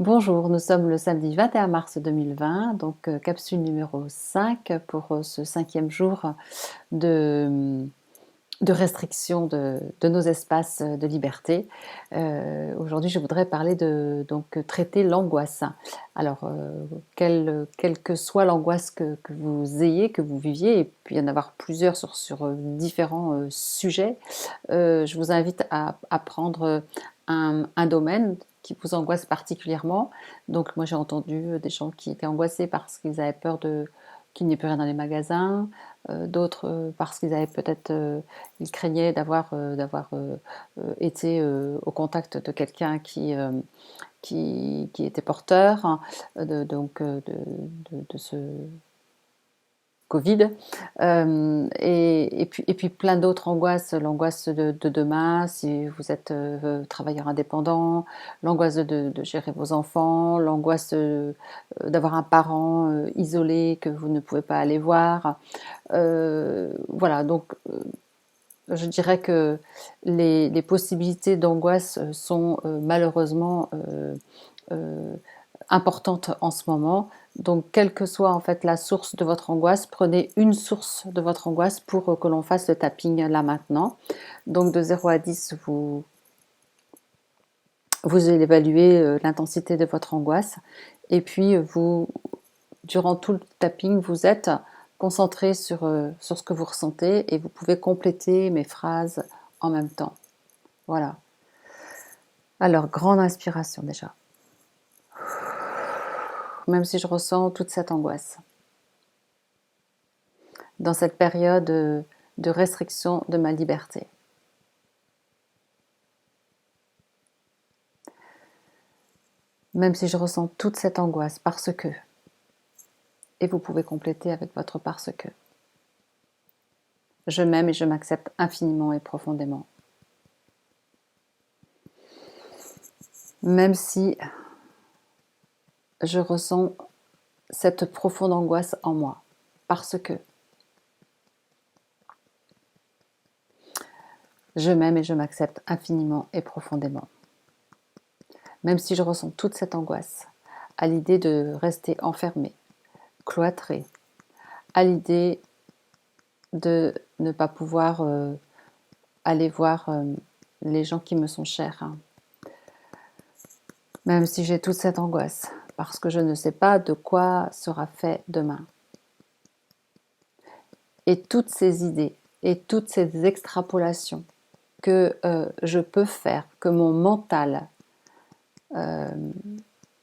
Bonjour, nous sommes le samedi 21 mars 2020, donc capsule numéro 5 pour ce 5e jour de, de restriction de nos espaces de liberté. Aujourd'hui, je voudrais parler de donc traiter l'angoisse. Alors, quelle que soit l'angoisse que vous ayez, que vous viviez, et puis il y en avoir plusieurs sur différents sujets, je vous invite à prendre un domaine qui vous angoisse particulièrement. Donc moi j'ai entendu des gens qui étaient angoissés parce qu'ils avaient peur qu'il n'y ait plus rien dans les magasins, d'autres parce qu'ils avaient peut-être, ils craignaient d'avoir été au contact de quelqu'un qui était porteur, hein, de ce Covid, et puis plein d'autres angoisses, l'angoisse de demain si vous êtes travailleur indépendant, l'angoisse de gérer vos enfants, l'angoisse d'avoir un parent isolé que vous ne pouvez pas aller voir. Voilà, donc je dirais que les possibilités d'angoisse sont malheureusement euh, importante en ce moment. Donc, quelle que soit en fait la source de votre angoisse, prenez une source de votre angoisse pour que l'on fasse le tapping là maintenant. Donc, de 0 à 10, vous évaluez l'intensité de votre angoisse. Et puis, durant tout le tapping, vous êtes concentré sur ce que vous ressentez et vous pouvez compléter mes phrases en même temps. Voilà. Alors, grande inspiration déjà. Même si je ressens toute cette angoisse. Dans cette période de restriction de ma liberté. Même si je ressens toute cette angoisse parce que, et vous pouvez compléter avec votre parce que. Je m'aime et je m'accepte infiniment et profondément. Même si je ressens cette profonde angoisse en moi, parce que je m'aime et je m'accepte infiniment et profondément. Même si je ressens toute cette angoisse à l'idée de rester enfermée, cloîtrée, à l'idée de ne pas pouvoir aller voir les gens qui me sont chers, hein. Même si j'ai toute cette angoisse, parce que je ne sais pas de quoi sera fait demain. Et toutes ces idées et toutes ces extrapolations que je peux faire, que mon mental euh,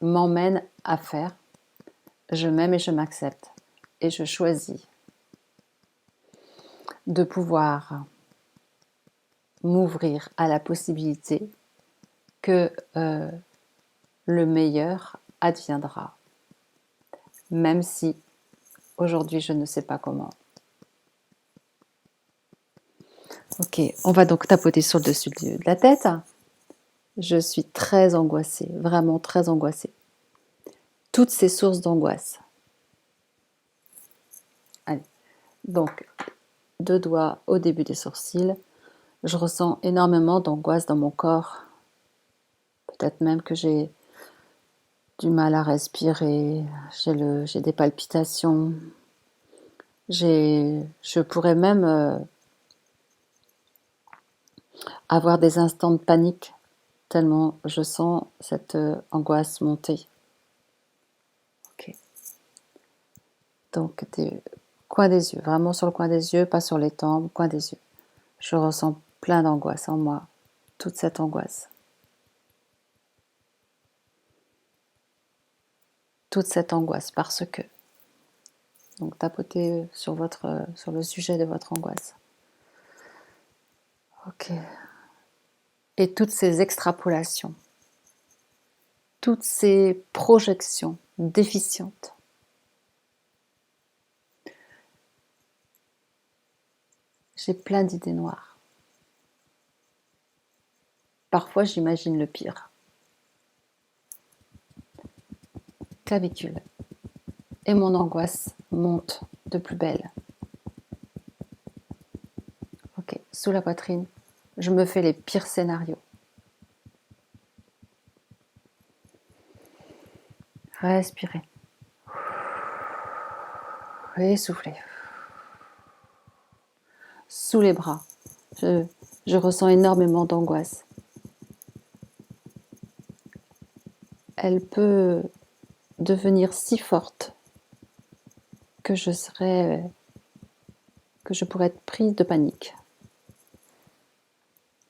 m'emmène à faire, je m'aime et je m'accepte. Et je choisis de pouvoir m'ouvrir à la possibilité que le meilleur adviendra, même si aujourd'hui je ne sais pas comment. Ok, on va donc tapoter sur le dessus de la tête. Je suis très angoissée, vraiment très angoissée. Toutes ces sources d'angoisse. Allez, donc 2 doigts au début des sourcils. Je ressens énormément d'angoisse dans mon corps. Peut-être même que j'ai du mal à respirer, j'ai des palpitations. Je pourrais même avoir des instants de panique tellement je sens cette angoisse monter. Ok. Donc, coin des yeux, vraiment sur le coin des yeux, pas sur les tempes, coin des yeux. Je ressens plein d'angoisse en moi, toute cette angoisse. Toute cette angoisse parce que. Donc, tapotez sur le sujet de votre angoisse. Ok. Et toutes ces extrapolations, toutes ces projections déficientes. J'ai plein d'idées noires. Parfois, j'imagine le pire. Clavicule. Et mon angoisse monte de plus belle. Ok, sous la poitrine, je me fais les pires scénarios. Respirez. Et soufflez. Sous les bras, je ressens énormément d'angoisse. Elle peut devenir si forte que je pourrais être prise de panique.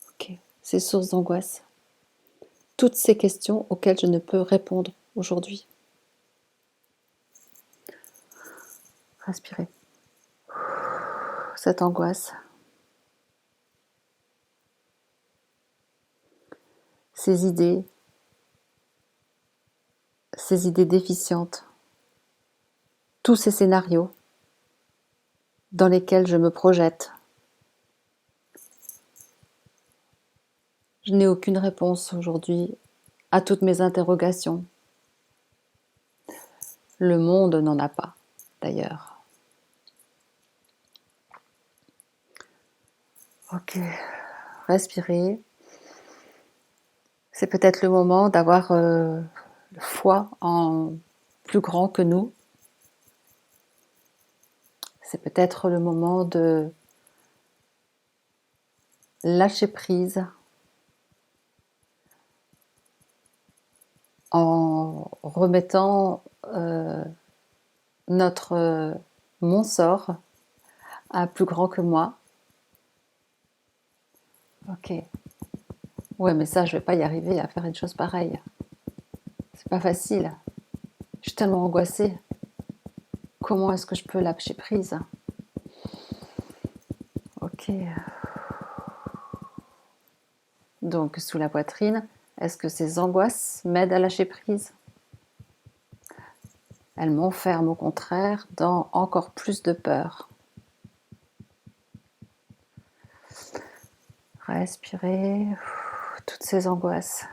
Ok, ces sources d'angoisse. Toutes ces questions auxquelles je ne peux répondre aujourd'hui. Respirez. Cette angoisse. Ces idées déficientes. Tous ces scénarios dans lesquels je me projette. Je n'ai aucune réponse aujourd'hui à toutes mes interrogations. Le monde n'en a pas, d'ailleurs. Ok, respirez. C'est peut-être le moment d'avoir foi en plus grand que nous. C'est peut-être le moment de lâcher prise en remettant mon sort à plus grand que moi. Ok. Ouais, mais ça, je vais pas y arriver à faire une chose pareille. C'est pas facile. Je suis tellement angoissée. Comment est-ce que je peux lâcher prise? Ok. Donc, sous la poitrine, est-ce que ces angoisses m'aident à lâcher prise? Elles m'enferment au contraire dans encore plus de peur. Respirez toutes ces angoisses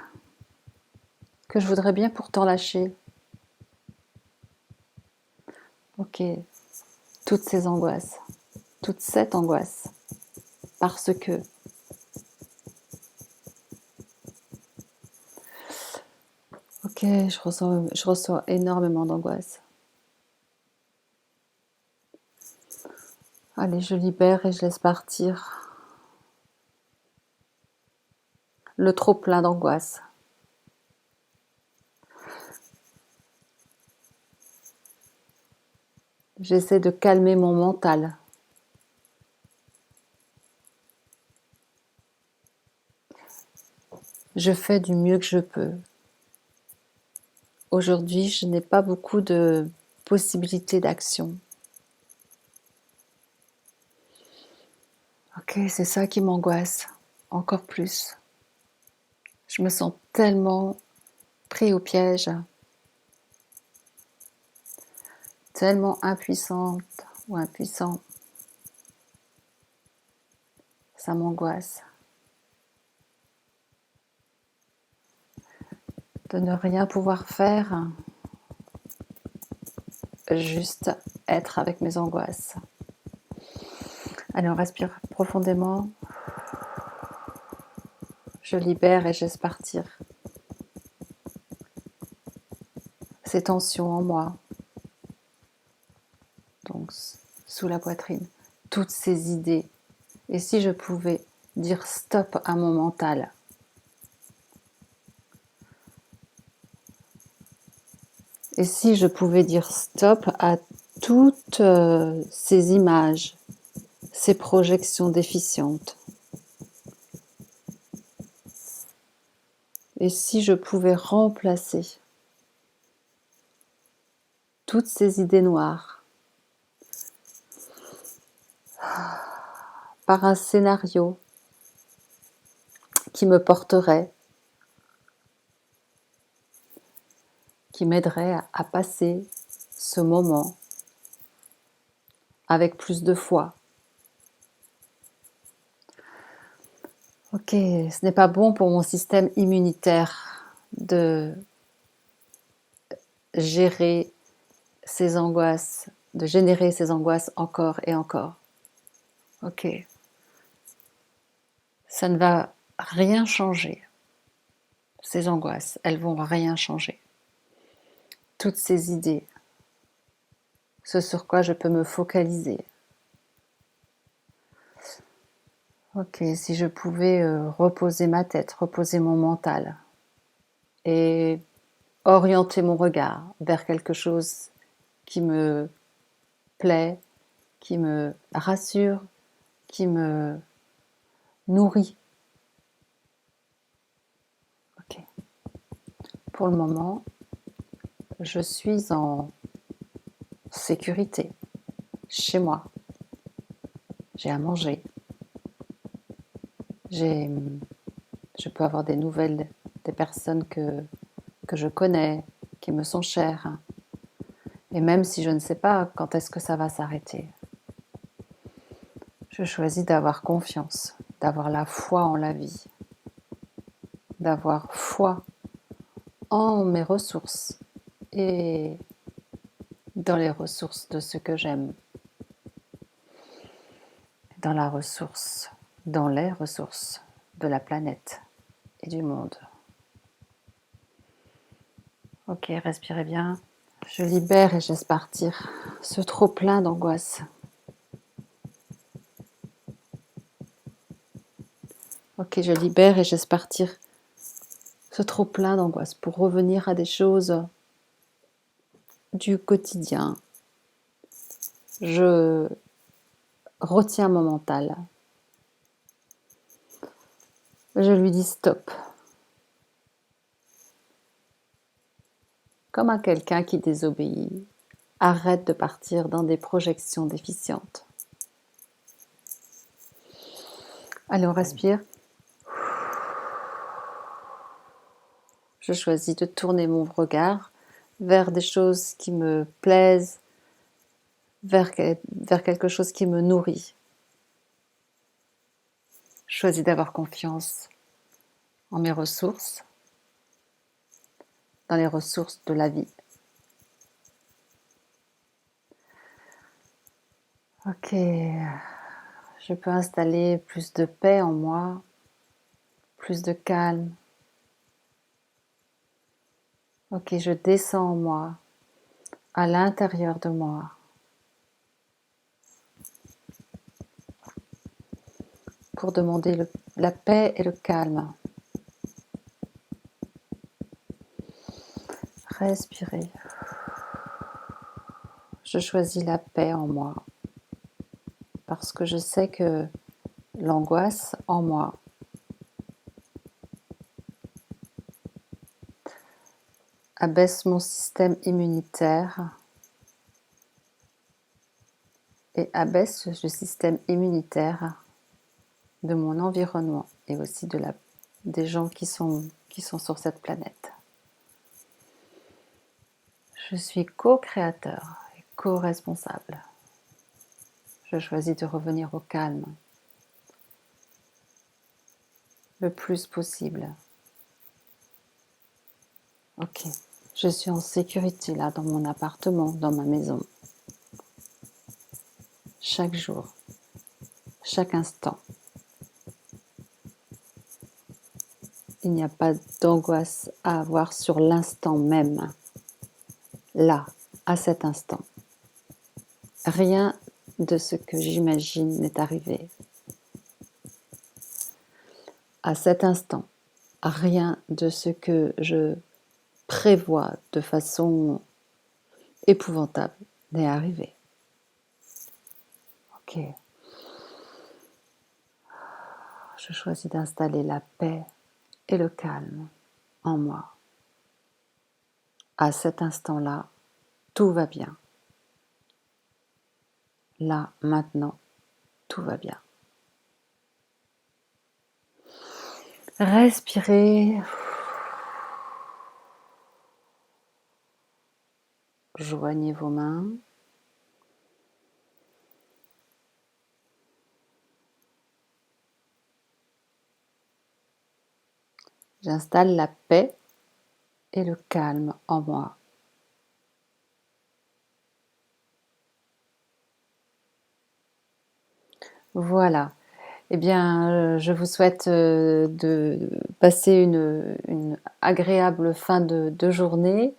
que je voudrais bien pourtant lâcher. Ok, toutes ces angoisses, toute cette angoisse, parce que ok, je ressens énormément d'angoisse. Allez, je libère et je laisse partir le trop plein d'angoisse. J'essaie de calmer mon mental. Je fais du mieux que je peux. Aujourd'hui, je n'ai pas beaucoup de possibilités d'action. Ok, c'est ça qui m'angoisse encore plus. Je me sens tellement pris au piège, tellement impuissante ou impuissant. Ça m'angoisse. De ne rien pouvoir faire, juste être avec mes angoisses. Allez, on respire profondément. Je libère et je laisse partir ces tensions en moi. Donc, sous la poitrine, toutes ces idées. Et si je pouvais dire stop à mon mental? Et si je pouvais dire stop à toutes ces images, ces projections déficientes? Et si je pouvais remplacer toutes ces idées noires par un scénario qui me porterait, qui m'aiderait à passer ce moment avec plus de foi. Ok, ce n'est pas bon pour mon système immunitaire de gérer ces angoisses, de générer ces angoisses encore et encore. Ok, ça ne va rien changer. Ces angoisses, elles vont rien changer. toutes ces idées, ce sur quoi je peux me focaliser. Ok, si je pouvais reposer ma tête, reposer mon mental et orienter mon regard vers quelque chose qui me plaît, qui me rassure, qui me nourrit. Ok. Pour le moment, je suis en sécurité, chez moi. J'ai à manger. Je peux avoir des nouvelles des personnes que je connais, qui me sont chères. Et même si je ne sais pas quand est-ce que ça va s'arrêter, je choisis d'avoir confiance, d'avoir la foi en la vie, d'avoir foi en mes ressources et dans les ressources de ce que j'aime, dans les ressources de la planète et du monde. Ok, respirez bien. Je libère et je laisse partir ce trop plein d'angoisse. Ok, je libère et je laisse partir ce trop plein d'angoisse pour revenir à des choses du quotidien. Je retiens mon mental. Je lui dis stop. Comme à quelqu'un qui désobéit. Arrête de partir dans des projections déficientes. Allez, on respire. Je choisis de tourner mon regard vers des choses qui me plaisent, vers quelque chose qui me nourrit. Je choisis d'avoir confiance en mes ressources, dans les ressources de la vie. Ok, je peux installer plus de paix en moi, plus de calme. Ok, je descends en moi, à l'intérieur de moi. Pour demander la paix et le calme. Respirez. Je choisis la paix en moi parce que je sais que l'angoisse en moi abaisse mon système immunitaire et abaisse le système immunitaire de mon environnement et aussi des gens qui sont sur cette planète. Je suis co-créateur et co-responsable. Je choisis de revenir au calme le plus possible. Ok, je suis en sécurité là dans mon appartement, dans ma maison. Chaque jour, chaque instant. Il n'y a pas d'angoisse à avoir sur l'instant même. Là, à cet instant. Rien de ce que j'imagine n'est arrivé. À cet instant, rien de ce que je prévois de façon épouvantable n'est arrivé. Ok. Je choisis d'installer la paix et le calme en moi. À cet instant-là, tout va bien. Là, maintenant, tout va bien. Respirez. Joignez vos mains. J'installe la paix et le calme en moi. Voilà. Eh bien, je vous souhaite de passer une agréable fin de journée.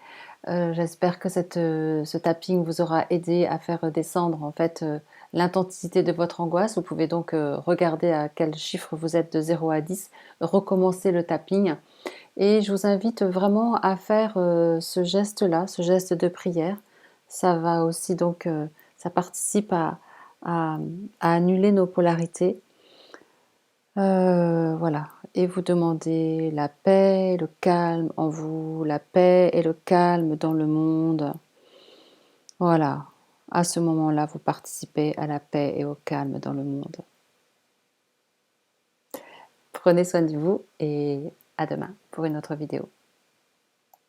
J'espère que ce tapping vous aura aidé à faire descendre en fait l'intensité de votre angoisse. Vous pouvez donc regarder à quel chiffre vous êtes de 0 à 10, recommencer le tapping. Et je vous invite vraiment à faire ce geste-là, ce geste de prière. Ça va aussi donc, ça participe à, à annuler nos polarités. Voilà, et vous demandez la paix, le calme en vous, la paix et le calme dans le monde. Voilà, à ce moment-là, vous participez à la paix et au calme dans le monde. Prenez soin de vous et à demain pour une autre vidéo.